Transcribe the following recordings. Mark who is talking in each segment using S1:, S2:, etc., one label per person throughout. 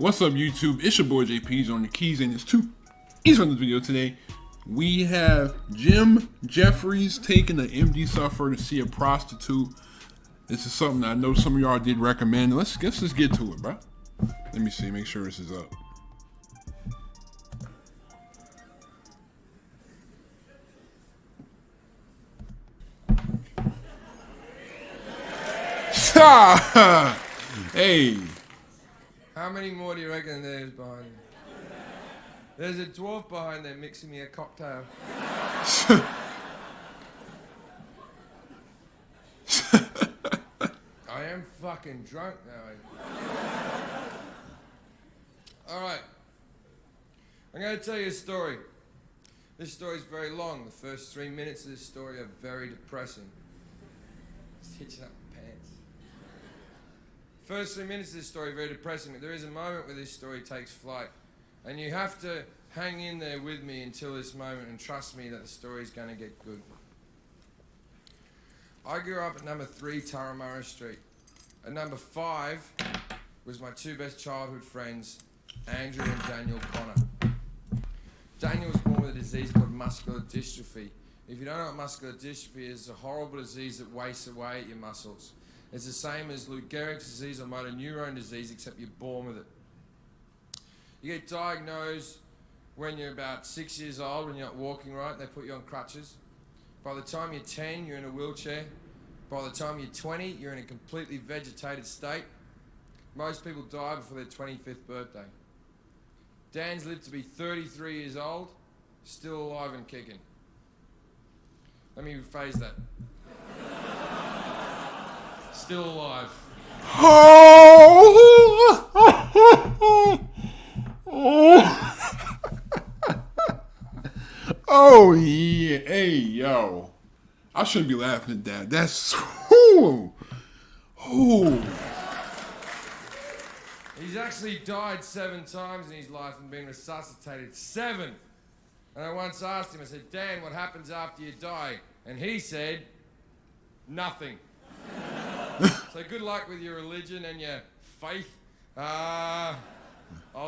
S1: What's up, YouTube? It's your boy JP's on the keys, and it's two keys from this video today. We have Jefferies taking the MD sufferer to see a prostitute. This is something I know some of y'all did recommend. Let's just get to it, bro. Let me see, make sure this is up. Hey.
S2: How many more do you reckon there's behind you? There's a dwarf behind there mixing me a cocktail. I am fucking drunk now. Alright. I'm going to tell you a story. This story is very long. The first 3 minutes of this story are very depressing. Just hitching up my pants. First 3 minutes of this story are very depressing, but there is a moment where this story takes flight. And you have to hang in there with me until this moment and trust me that the story is going to get good. I grew up at number 3 Turramurra Street. At number 5 was my two best childhood friends, Andrew and Daniel Connor. Daniel was born with a disease called muscular dystrophy. If you don't know what muscular dystrophy is, it's a horrible disease that wastes away at your muscles. It's the same as Lou Gehrig's disease or motor neurone disease, except you're born with it. You get diagnosed when you're about 6 years old, when you're not walking right, they put you on crutches. By the time you're 10, you're in a wheelchair. By the time you're 20, you're in a completely vegetated state. Most people die before their 25th birthday. Dan's lived to be 33 years old, still alive and kicking. Let me rephrase that. Still alive.
S1: Oh yeah, hey yo, I shouldn't be laughing at that. That's
S2: He's actually died 7 times in his life and been resuscitated 7. And I once asked him, I said, Dan, what happens after you die? And he said, nothing. So good luck with your religion and your faith. I'll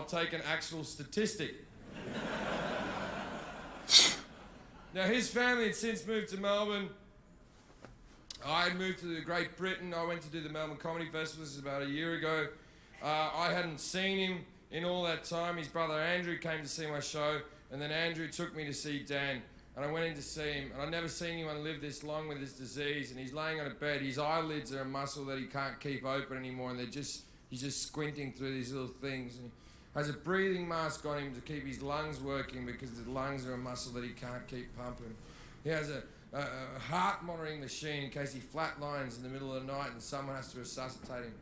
S2: take an actual statistic. Now, his family had since moved to Melbourne. I had moved to Great Britain. I went to do the Melbourne Comedy Festival. This is about a year ago. I hadn't seen him in all that time. His brother Andrew came to see my show, and then Andrew took me to see Dan. And I went in to see him, and I'd never seen anyone live this long with this disease, and he's laying on a bed. His eyelids are a muscle that he can't keep open anymore, and he's just squinting through these little things. And he has a breathing mask on him to keep his lungs working because the lungs are a muscle that he can't keep pumping. He has a heart monitoring machine in case he flatlines in the middle of the night and someone has to resuscitate him.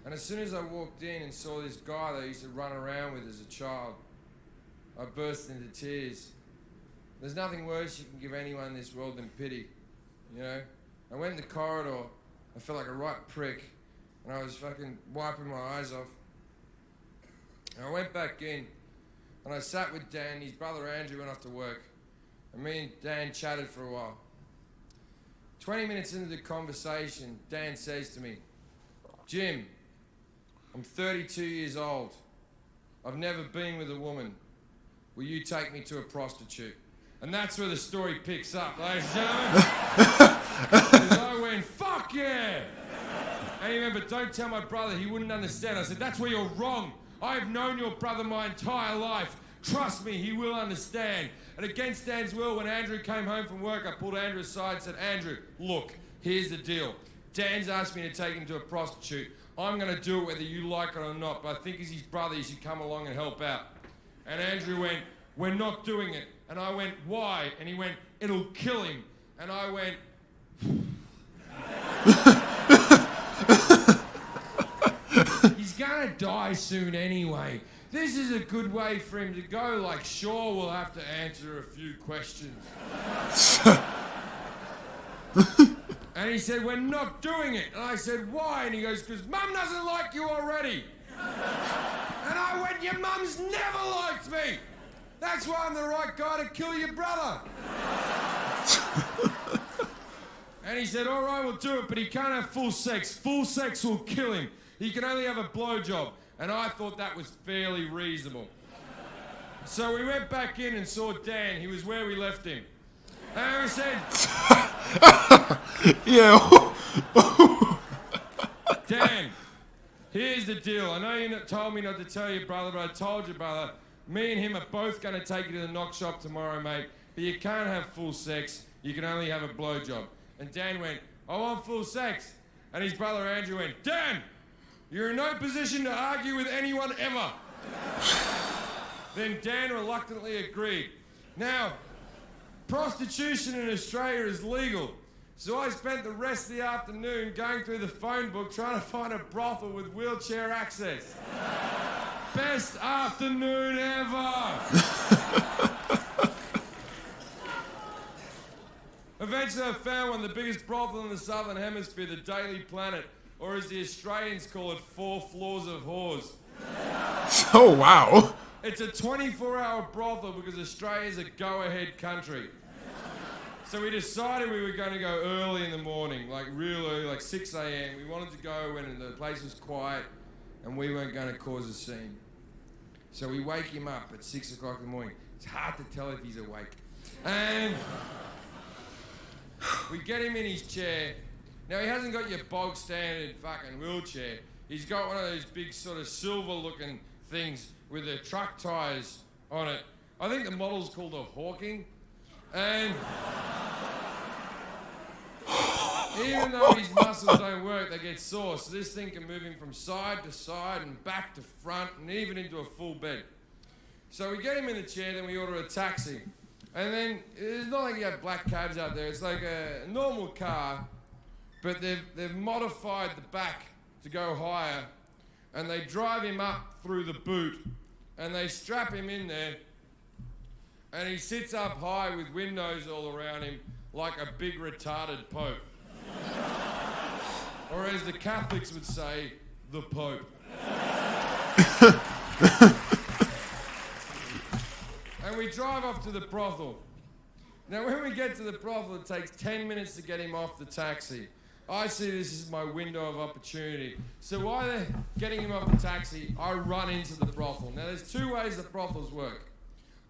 S2: And as soon as I walked in and saw this guy that I used to run around with as a child, I burst into tears. There's nothing worse you can give anyone in this world than pity, you know? I went in the corridor, I felt like a right prick, and I was fucking wiping my eyes off. And I went back in, and I sat with Dan. His brother Andrew went off to work, and me and Dan chatted for a while. 20 minutes into the conversation, Dan says to me, Jim, I'm 32 years old. I've never been with a woman. Will you take me to a prostitute? And that's where the story picks up, ladies and gentlemen. Because I went, fuck yeah! And he remember, don't tell my brother, he wouldn't understand. I said, that's where you're wrong. I've known your brother my entire life. Trust me, he will understand. And against Dan's will, when Andrew came home from work, I pulled Andrew aside and said, Andrew, look, here's the deal. Dan's asked me to take him to a prostitute. I'm going to do it whether you like it or not, but I think as his brother, you should come along and help out. And Andrew went, we're not doing it. And I went, why? And he went, it'll kill him. And I went, he's gonna die soon anyway. This is a good way for him to go. Like, sure, we'll have to answer a few questions. And he said, we're not doing it. And I said, why? And he goes, because Mum doesn't like you already. And I went, your mum's never liked me. That's why I'm the right guy to kill your brother. And he said, all right, we'll do it, but he can't have full sex. Full sex will kill him. He can only have a blowjob. And I thought that was fairly reasonable. So we went back in and saw Dan. He was where we left him. And we said,
S1: Yeah.
S2: Dan, here's the deal. I know you told me not to tell you, brother, but I told you, brother. Me and him are both going to take you to the knock shop tomorrow, mate. But you can't have full sex. You can only have a blowjob. And Dan went, I want full sex. And his brother Andrew went, Dan, you're in no position to argue with anyone ever. Then Dan reluctantly agreed. Now, prostitution in Australia is legal. So I spent the rest of the afternoon going through the phone book trying to find a brothel with wheelchair access. Best afternoon ever! Eventually I found one, the biggest brothel in the Southern Hemisphere, the Daily Planet, or as the Australians call it, 4 floors of whores.
S1: Oh, wow.
S2: It's a 24-hour brothel because Australia's a go-ahead country. So we decided we were going to go early in the morning, like real early, like 6 a.m. We wanted to go when the place was quiet and we weren't going to cause a scene. So we wake him up at 6 o'clock in the morning. It's hard to tell if he's awake. And we get him in his chair. Now, he hasn't got your bog standard fucking wheelchair. He's got one of those big sort of silver-looking things with the truck tyres on it. I think the model's called a Hawking. And even though his muscles don't work, they get sore. So this thing can move him from side to side and back to front and even into a full bed. So we get him in the chair, then we order a taxi. And then it's not like you have black cabs out there. It's like a normal car, but they've modified the back to go higher. And they drive him up through the boot. And they strap him in there. And he sits up high with windows all around him like a big retarded Pope. Or as the Catholics would say, the Pope. And we drive off to the brothel. Now when we get to the brothel, it takes 10 minutes to get him off the taxi. I see this as my window of opportunity. So while they're getting him off the taxi, I run into the brothel. Now there's 2 ways that brothels work.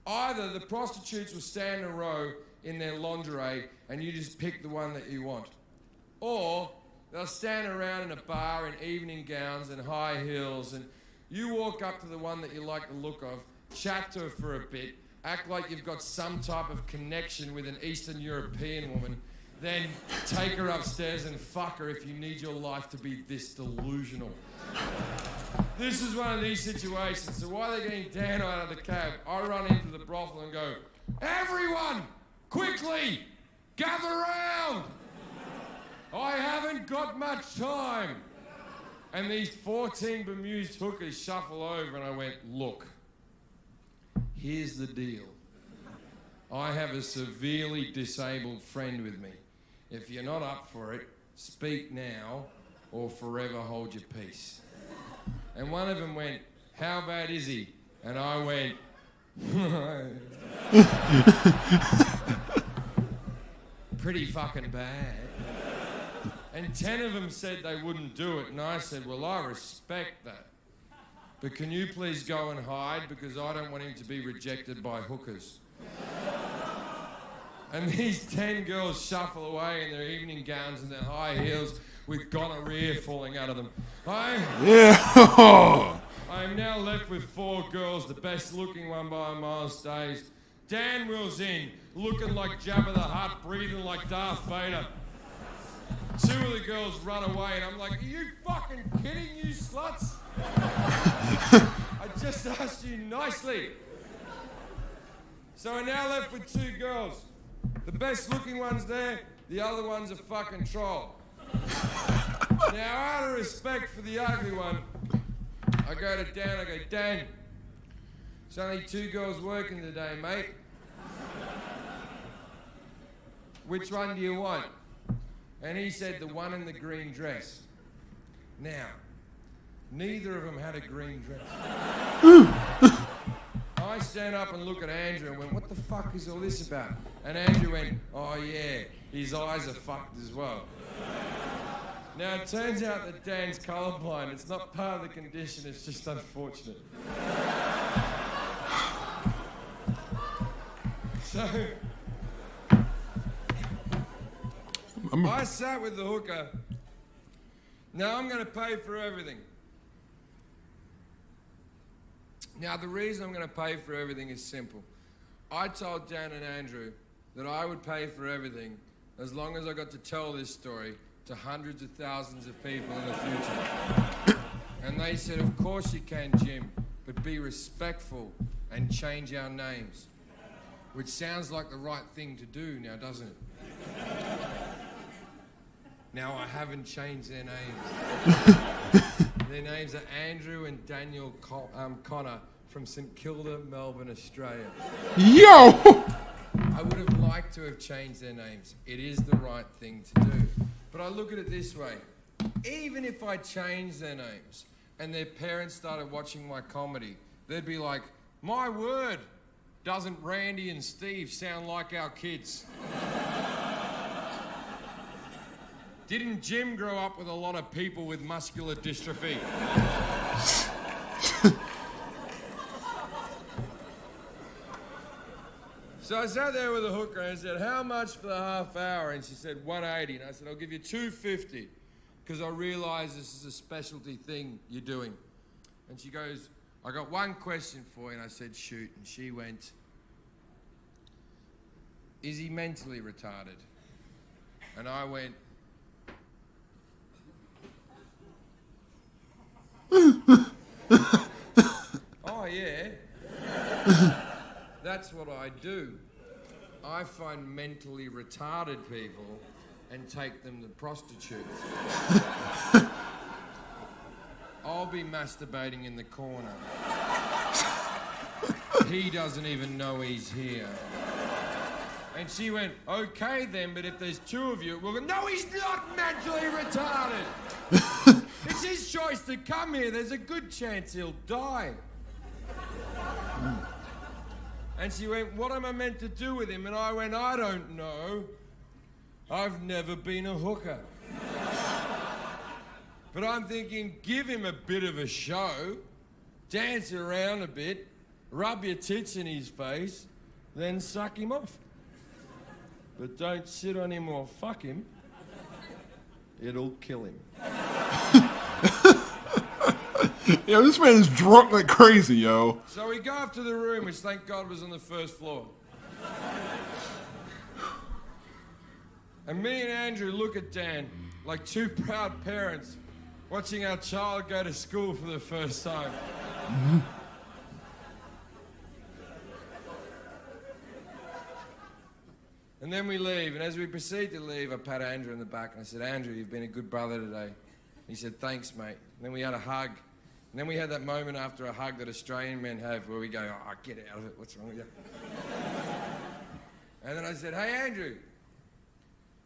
S2: Either the prostitutes will stand in a row in their lingerie and you just pick the one that you want. Or they'll stand around in a bar in evening gowns and high heels and you walk up to the one that you like the look of, chat to her for a bit, act like you've got some type of connection with an Eastern European woman, then take her upstairs and fuck her if you need your life to be this delusional. This is one of these situations. So while they're getting Dan out of the cab, I run into the brothel and go, everyone, quickly, gather round. I haven't got much time. And these 14 bemused hookers shuffle over and I went, look, here's the deal. I have a severely disabled friend with me. If you're not up for it, speak now or forever hold your peace. And one of them went, how bad is he? And I went, pretty fucking bad. And 10 of them said they wouldn't do it. And I said, well, I respect that. But can you please go and hide? Because I don't want him to be rejected by hookers. And these 10 girls shuffle away in their evening gowns and their high heels with gonorrhea falling out of them. I am now left with 4 girls, the best looking one by a mile stays. Dan wheels in, looking like Jabba the Hutt, breathing like Darth Vader. 2 of the girls run away and I'm like, are you fucking kidding, you sluts? I just asked you nicely. So we're now left with 2 girls. The best looking one's there, the other one's a fucking troll. Now, out of respect for the ugly one, I go to Dan, I go, Dan, there's only 2 girls working today, mate. Which one do you want? And he said, the one in the green dress. Now, neither of them had a green dress. I stand up and look at Andrew and went, what the fuck is all this about? And Andrew went, oh yeah, his eyes are fucked as well. Now, it turns out that Dan's colourblind. It's not part of the condition, it's just unfortunate. So, I sat with the hooker. Now I'm going to pay for everything. Now, the reason I'm going to pay for everything is simple. I told Dan and Andrew that I would pay for everything as long as I got to tell this story to hundreds of thousands of people in the future. And they said, of course you can, Jim, but be respectful and change our names. Which sounds like the right thing to do now, doesn't it? Now, I haven't changed their names. Their names are Andrew and Daniel Connor from St Kilda, Melbourne, Australia.
S1: Yo!
S2: I would have liked to have changed their names. It is the right thing to do. But I look at it this way. Even if I changed their names and their parents started watching my comedy, they'd be like, my word, doesn't Randy and Steve sound like our kids? Didn't Jim grow up with a lot of people with muscular dystrophy? So I sat there with a hooker and I said, how much for the half hour? And she said, $180. And I said, I'll give you $250 because I realise this is a specialty thing you're doing. And she goes, I got one question for you. And I said, shoot. And she went, is he mentally retarded? And I went, oh, yeah. That's what I do. I find mentally retarded people and take them to prostitutes. I'll be masturbating in the corner. He doesn't even know he's here. And she went, okay then, but if there's two of you, we'll go, no, he's not mentally retarded. It's his choice to come here. There's a good chance he'll die. And she went, what am I meant to do with him? And I went, I don't know. I've never been a hooker. But I'm thinking, give him a bit of a show, dance around a bit, rub your tits in his face, then suck him off. But don't sit on him or fuck him. It'll kill him.
S1: Yo, this man is drunk like crazy, yo.
S2: So we go up to the room, which thank God was on the first floor. And me and Andrew look at Dan like two proud parents watching our child go to school for the first time. And then we leave, and as we proceed to leave, I pat Andrew in the back and I said, Andrew, you've been a good brother today. He said, thanks, mate. And then we had a hug. And then we had that moment after a hug that Australian men have where we go, oh, get out of it, what's wrong with you? And then I said, hey, Andrew,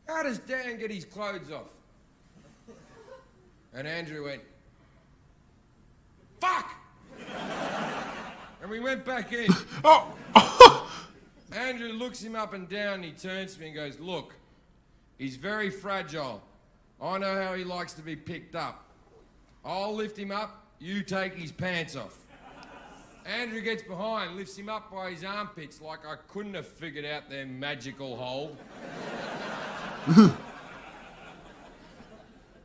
S2: how does Dan get his clothes off? And Andrew went, fuck! And we went back in.
S1: Oh!
S2: Andrew looks him up and down and he turns to me and goes, look, he's very fragile. I know how he likes to be picked up. I'll lift him up. You take his pants off. Andrew gets behind, lifts him up by his armpits like I couldn't have figured out their magical hold.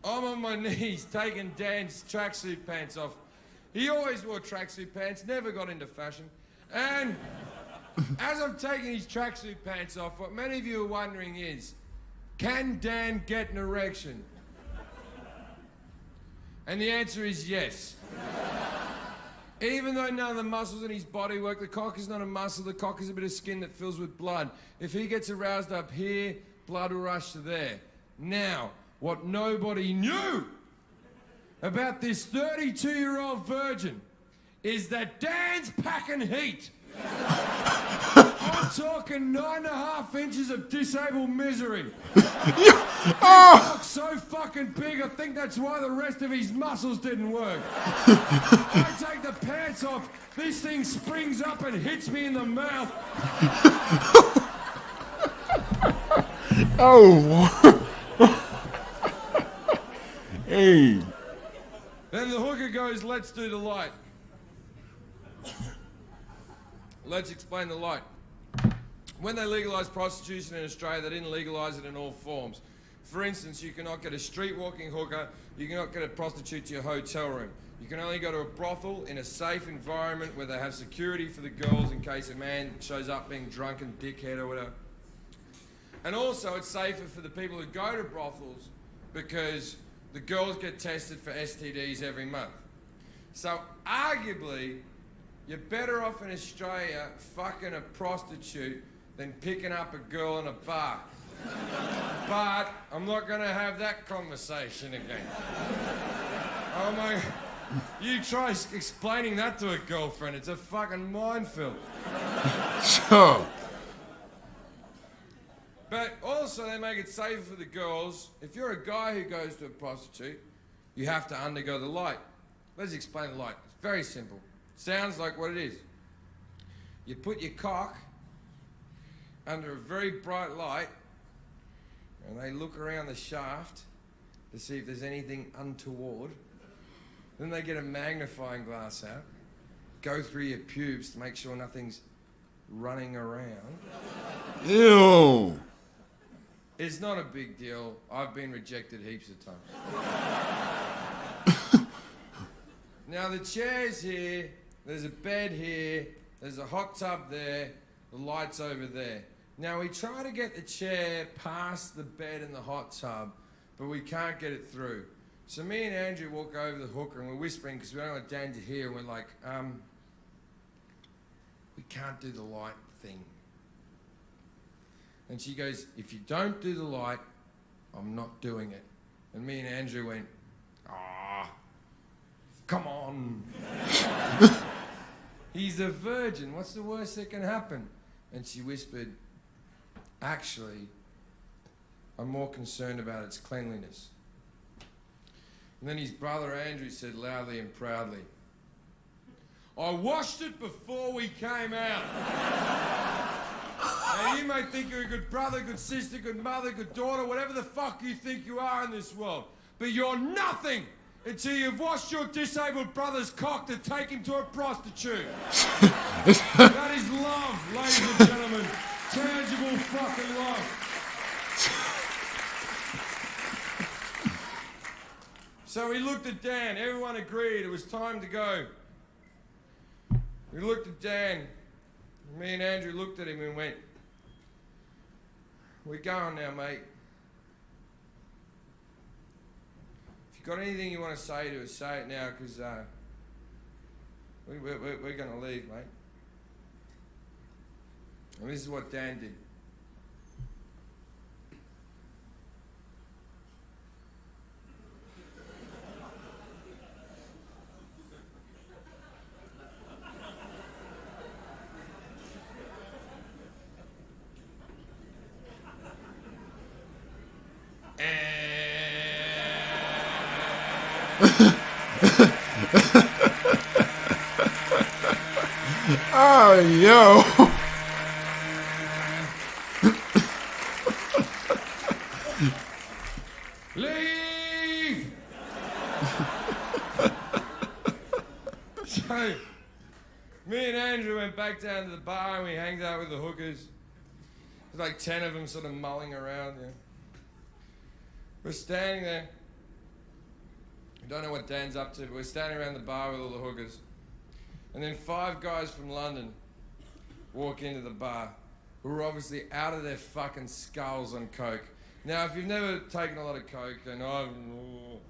S2: I'm on my knees taking Dan's tracksuit pants off. He always wore tracksuit pants, never got into fashion. And as I'm taking his tracksuit pants off, what many of you are wondering is, can Dan get an erection? And the answer is yes. Even though none of the muscles in his body work, the cock is not a muscle, the cock is a bit of skin that fills with blood. If he gets aroused up here, blood will rush to there. Now, what nobody knew about this 32-year-old virgin is that Dan's packing heat. I'm talking 9.5 inches of disabled misery. Oh. So fucking big, I think that's why the rest of his muscles didn't work. I take the pants off, this thing springs up and hits me in the mouth.
S1: Oh. Hey.
S2: Then the hooker goes, let's do the light. Let's explain the light. When they legalised prostitution in Australia, they didn't legalise it in all forms. For instance, you cannot get a street-walking hooker, you cannot get a prostitute to your hotel room. You can only go to a brothel in a safe environment where they have security for the girls in case a man shows up being drunk and dickhead or whatever. And also it's safer for the people who go to brothels because the girls get tested for STDs every month. So arguably, you're better off in Australia fucking a prostitute than picking up a girl in a bar. But I'm not going to have that conversation again. Oh my... You try explaining that to a girlfriend, it's a fucking minefield.
S1: So.
S2: But also they make it safer for the girls. If you're a guy who goes to a prostitute, you have to undergo the light. Let's explain the light. It's very simple. Sounds like what it is. You put your cock under a very bright light and they look around the shaft to see if there's anything untoward. Then they get a magnifying glass out, go through your pubes to make sure nothing's running around.
S1: Ew.
S2: It's not a big deal. I've been rejected heaps of times. Now the chair's here, there's a bed here, there's a hot tub there, the light's over there. Now we try to get the chair past the bed and the hot tub, but we can't get it through. So me and Andrew walk over the hooker and we're whispering because we don't want Dan to hear, and we're like, we can't do the light thing. And she goes, if you don't do the light, I'm not doing it. And me and Andrew went, come on. He's a virgin, what's the worst that can happen? And she whispered, actually, I'm more concerned about its cleanliness. And then his brother Andrew said loudly and proudly, I washed it before we came out. Now you may think you're a good brother, good sister, good mother, good daughter, whatever the fuck you think you are in this world. But you're nothing until you've washed your disabled brother's cock to take him to a prostitute. That is love, ladies and gentlemen. Tangible fucking love. So we looked at Dan, everyone agreed it was time to go. We looked at Dan, me and Andrew looked at him and went, we're going now, mate. If you've got anything you want to say to us, say it now, because we're going to leave, mate. And this is what Dan did.
S1: Oh, yo.
S2: Leave! So, me and Andrew went back down to the bar and we hanged out with the hookers. There's like 10 of them sort of mulling around, yeah. We're standing there. We don't know what Dan's up to, but we're standing around the bar with all the hookers. And then 5 guys from London walk into the bar who are obviously out of their fucking skulls on coke. Now, if you've never taken a lot of coke, then if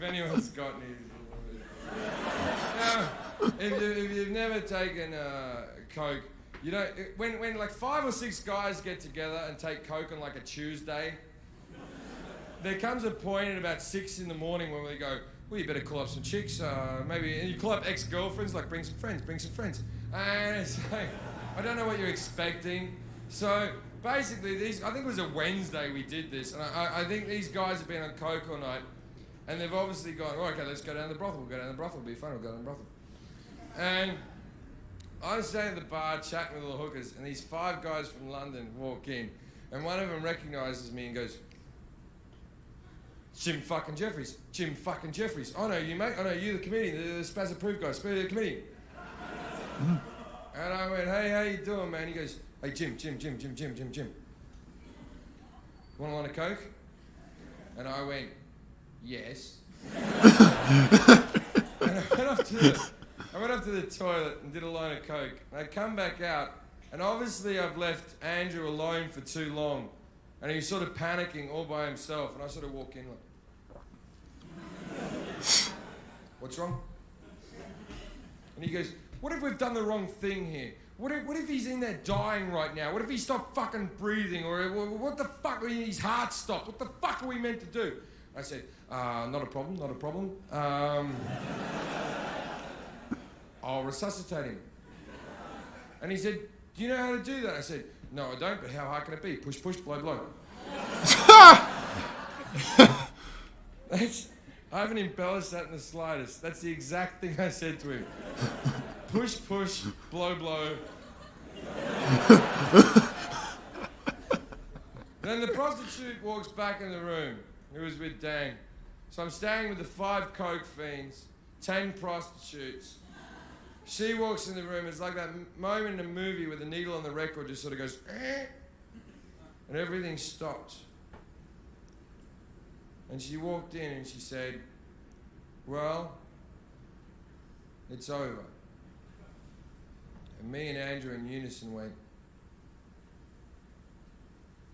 S2: anyone's got any... Now, if you've never taken coke, you don't... When like 5 or 6 guys get together and take coke on like a Tuesday, there comes a point at about 6 in the morning when we go, well, you better call up some chicks, maybe, and you call up ex-girlfriends, like bring some friends. And it's like, I don't know what you're expecting. So basically, I think it was a Wednesday we did this, and I think these guys have been on coke all night, and they've obviously gone, oh, okay, let's go down to the brothel, we'll go down to the brothel, it'll be fun, we'll go down to the brothel. And I was standing at the bar chatting with all the hookers, and these 5 guys from London walk in, and one of them recognises me and goes, Jim fucking Jefferies. Jim fucking Jefferies. I know you, mate. I know you, the comedian, the Spaz Approved guy, the comedian. And I went, hey, how you doing, man? He goes, hey, Jim. Want a line of Coke? And I went, yes. And I went up to the toilet and did a line of Coke. And I come back out, and obviously I've left Andrew alone for too long. And he was sort of panicking all by himself. And I sort of walk in like, what's wrong? And he goes, what if we've done the wrong thing here? What if he's in there dying right now? What if he stopped fucking breathing? Or what the fuck, his heart stopped? What the fuck are we meant to do? I said, not a problem. I'll resuscitate him. And he said, do you know how to do that? I said, no, I don't, but how hard can it be? Push, blow, blow. I haven't embellished that in the slightest. That's the exact thing I said to him. Push, blow, blow. Then the prostitute walks back in the room. It was with Dan. So I'm staying with the 5 coke fiends, 10 prostitutes. She walks in the room. It's like that moment in a movie where the needle on the record just sort of goes, eh, and everything stopped. And she walked in and she said, well, it's over. And me and Andrew in unison went,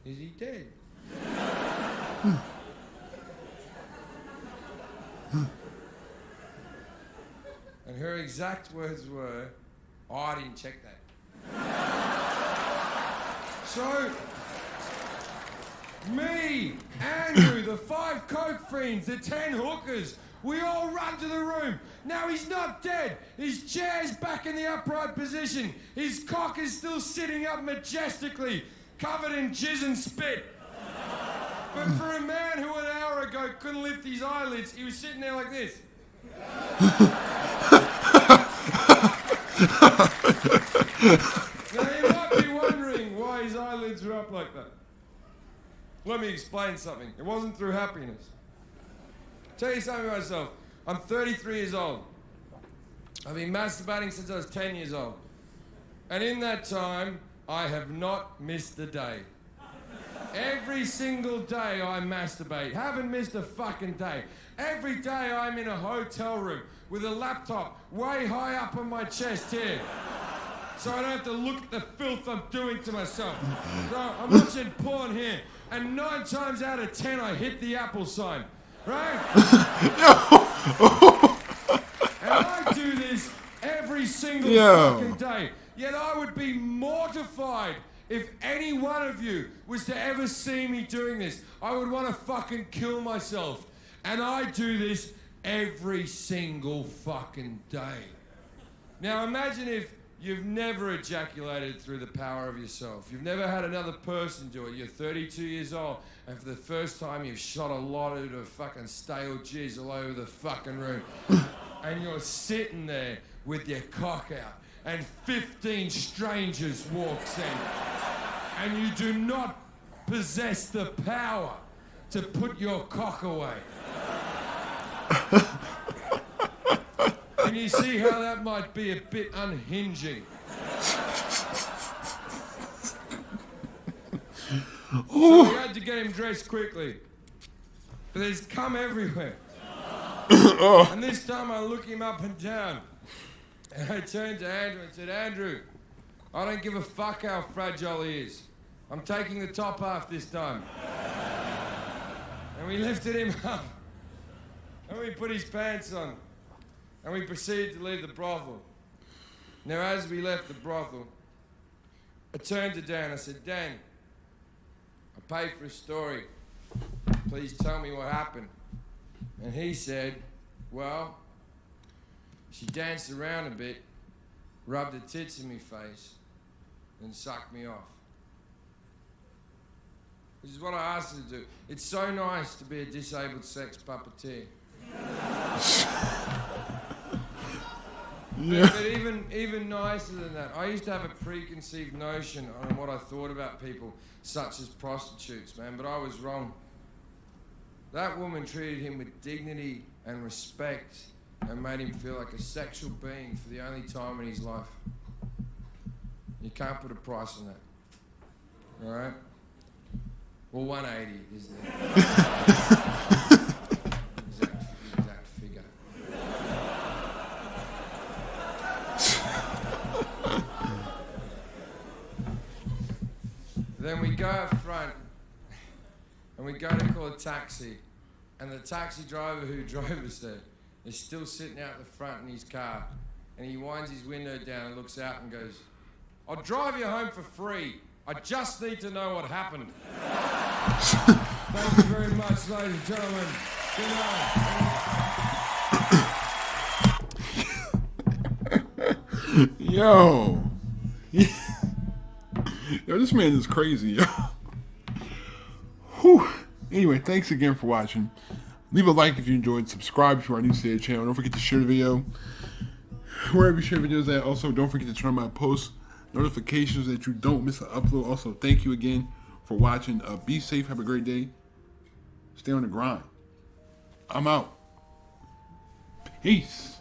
S2: is he dead? And her exact words were, oh, I didn't check that. So, me, Andrew, the 5 coke fiends, the 10 hookers, we all run to the room. Now he's not dead. His chair's back in the upright position. His cock is still sitting up majestically, covered in jizz and spit. But for a man who an hour ago couldn't lift his eyelids, he was sitting there like this. Now you might be wondering why his eyelids were up like that. Let me explain something. It wasn't through happiness. Tell you something about myself. I'm 33 years old. I've been masturbating since I was 10 years old. And in that time, I have not missed a day. Every single day I masturbate. Haven't missed a fucking day. Every day I'm in a hotel room with a laptop way high up on my chest here. So I don't have to look at the filth I'm doing to myself. So I'm watching porn here. And 9 times out of 10 I hit the Apple sign. Right? And I do this every single fucking day. Yet I would be mortified if any one of you was to ever see me doing this. I would want to fucking kill myself. And I do this every single fucking day. Now imagine if you've never ejaculated through the power of yourself. You've never had another person do it. You're 32 years old, and for the first time you've shot a lot of fucking stale jizz all over the fucking room. And you're sitting there with your cock out, and 15 strangers walks in, and you do not possess the power to put your cock away. And you see how that might be a bit unhinging. So we had to get him dressed quickly. But there's cum everywhere. And this time I look him up and down. And I turned to Andrew and said, Andrew, I don't give a fuck how fragile he is. I'm taking the top off this time. And we lifted him up. And we put his pants on. And we proceeded to leave the brothel. Now, as we left the brothel, I turned to Dan. I said, Dan, I paid for a story. Please tell me what happened. And he said, well, she danced around a bit, rubbed her tits in my face, and sucked me off. Which is what I asked her to do. It's so nice to be a disabled sex puppeteer. But even nicer than that, I used to have a preconceived notion on what I thought about people such as prostitutes, man, but I was wrong. That woman treated him with dignity and respect and made him feel like a sexual being for the only time in his life. You can't put a price on that. All right? Well, 180 is the exact figure. Then we go up front and we go to call a taxi, and the taxi driver who drove us there is still sitting out the front in his car, and he winds his window down and looks out and goes, "I'll drive you home for free. I just need to know what happened." Thank you very much, ladies and gentlemen. Good night.
S1: Yo. Yo, this man is crazy, yo. Whew. Anyway, thanks again for watching. Leave a like if you enjoyed. Subscribe if you are new to the channel. Don't forget to share the video wherever you share videos at. Also, don't forget to turn on my post notifications that you don't miss an upload. Also, thank you again for watching. Be safe. Have a great day. Stay on the grind. I'm out. Peace.